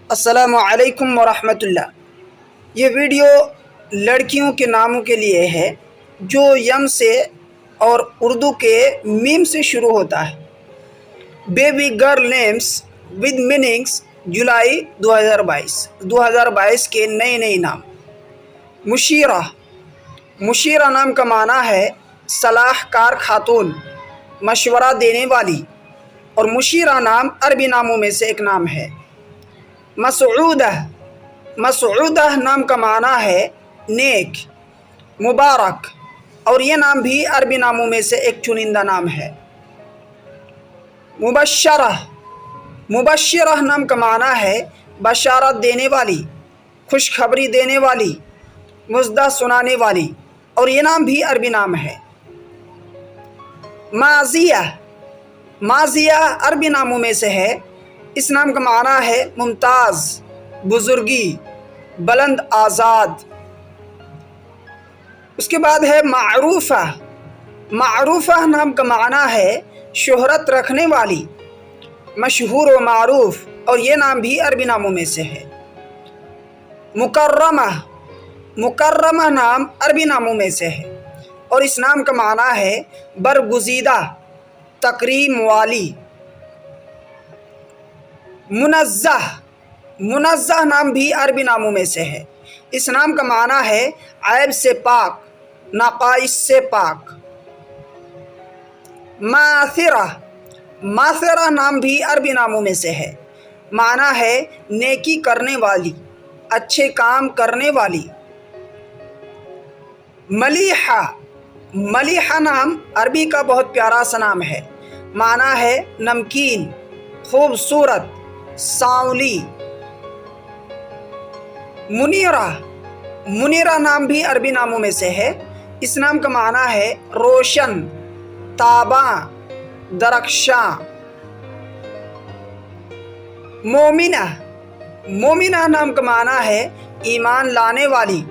السلام علیکم ورحمۃ اللہ۔ یہ ویڈیو لڑکیوں کے ناموں کے لیے ہے جو یم سے اور اردو کے میم سے شروع ہوتا ہے۔ Baby girl names with meanings July 2022 کے نئے نام۔ مشیرہ، مشیرہ نام کا معنی ہے صلاح کار خاتون، مشورہ دینے والی، اور مشیرہ نام عربی ناموں میں سے ایک نام ہے۔ مسعودہ، مسعودہ نام کا معنی ہے نیک، مبارک، اور یہ نام بھی عربی ناموں میں سے ایک چنندہ نام ہے۔ مبشرہ، مبشرہ نام کا معنی ہے بشارت دینے والی، خوشخبری دینے والی، مژدہ سنانے والی، اور یہ نام بھی عربی نام ہے۔ مازیہ، مازیہ عربی ناموں میں سے ہے۔ اس نام کا معنی ہے ممتاز، بزرگی، بلند آزاد۔ اس کے بعد ہے معروفہ، معروفہ نام کا معنی ہے شہرت رکھنے والی، مشہور و معروف، اور یہ نام بھی عربی ناموں میں سے ہے۔ مکرمہ، مکرمہ نام عربی ناموں میں سے ہے اور اس نام کا معنی ہے برگزیدہ، تکریم والی۔ منزہ، منزہ نام بھی عربی ناموں میں سے ہے۔ اس نام کا معنی ہے عیب سے پاک، نقائص سے پاک۔ ماثرہ، ماثرہ نام بھی عربی ناموں میں سے ہے۔ معنی ہے نیکی کرنے والی، اچھے کام کرنے والی۔ ملیحہ، ملیحہ نام عربی کا بہت پیارا سا نام ہے۔ معنی ہے نمکین، خوبصورت، سانولی۔ منیرہ، منیرہ نام بھی عربی ناموں میں سے ہے۔ اس نام کا معنی ہے روشن، تاباں، درخشاں۔ مومنہ، مومنہ نام کا معنی ہے ایمان لانے والی،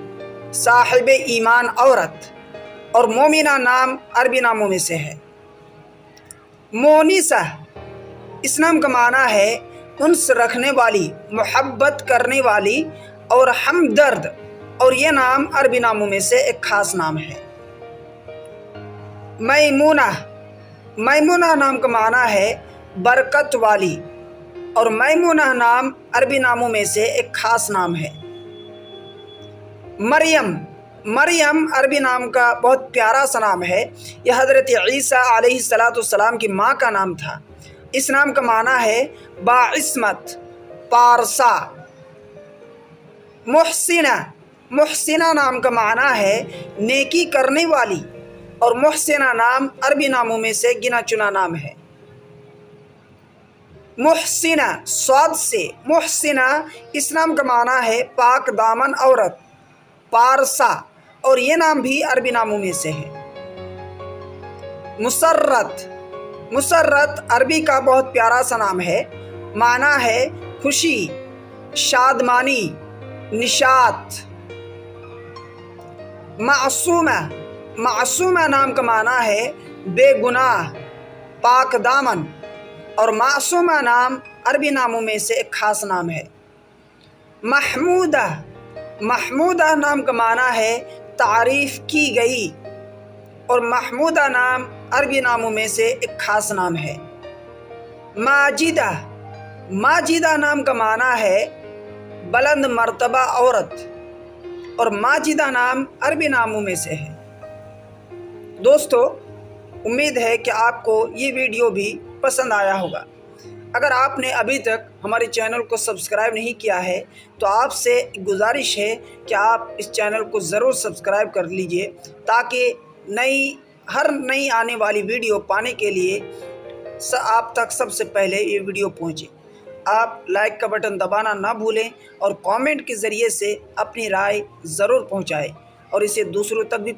صاحب ایمان عورت، اور مومنہ نام عربی ناموں میں سے ہے۔ مونسہ، اس نام کا معنی ہے انس رکھنے والی، محبت کرنے والی اور ہمدرد، اور یہ نام عربی ناموں میں سے ایک خاص نام ہے۔ میمونہ، میمونہ نام کا معنی ہے برکت والی، اور میمونہ نام عربی ناموں میں سے ایک خاص نام ہے۔ مریم، مریم عربی نام کا بہت پیارا سا نام ہے۔ یہ حضرت عیسیٰ علیہ السلام کی ماں کا نام تھا۔ اس نام کا معنی ہے باعصمت، پارسا۔ محسنہ، محسنہ نام کا معنی ہے نیکی کرنے والی، اور محسنہ نام عربی ناموں میں سے گنا چنا نام ہے۔ محسنہ، صاد سے محسنہ، اس نام کا معنی ہے پاک دامن عورت، پارسا، اور یہ نام بھی عربی ناموں میں سے ہے۔ مسرت، مسرت عربی کا بہت پیارا سا نام ہے۔ معنی ہے خوشی، شادمانی، نشاط۔ معصومہ، معصومہ نام کا معنی ہے بے گناہ، پاک دامن، اور معصومہ نام عربی ناموں میں سے ایک خاص نام ہے۔ محمودہ، محمودہ نام کا معنی ہے تعریف کی گئی، اور محمودہ نام عربی ناموں میں سے ایک خاص نام ہے۔ ماجدہ، ماجدہ نام کا معنی ہے بلند مرتبہ عورت، اور ماجدہ نام عربی ناموں میں سے ہے۔ دوستو، امید ہے کہ آپ کو یہ ویڈیو بھی پسند آیا ہوگا۔ اگر آپ نے ابھی تک ہمارے چینل کو سبسکرائب نہیں کیا ہے تو آپ سے گزارش ہے کہ آپ اس چینل کو ضرور سبسکرائب کر لیجئے تاکہ ہر نئی آنے والی ویڈیو پانے کے لیے آپ تک سب سے پہلے یہ ویڈیو پہنچے۔ آپ لائک کا بٹن دبانا نہ بھولیں اور کامنٹ کے ذریعے سے اپنی رائے ضرور پہنچائیں اور اسے دوسروں تک بھی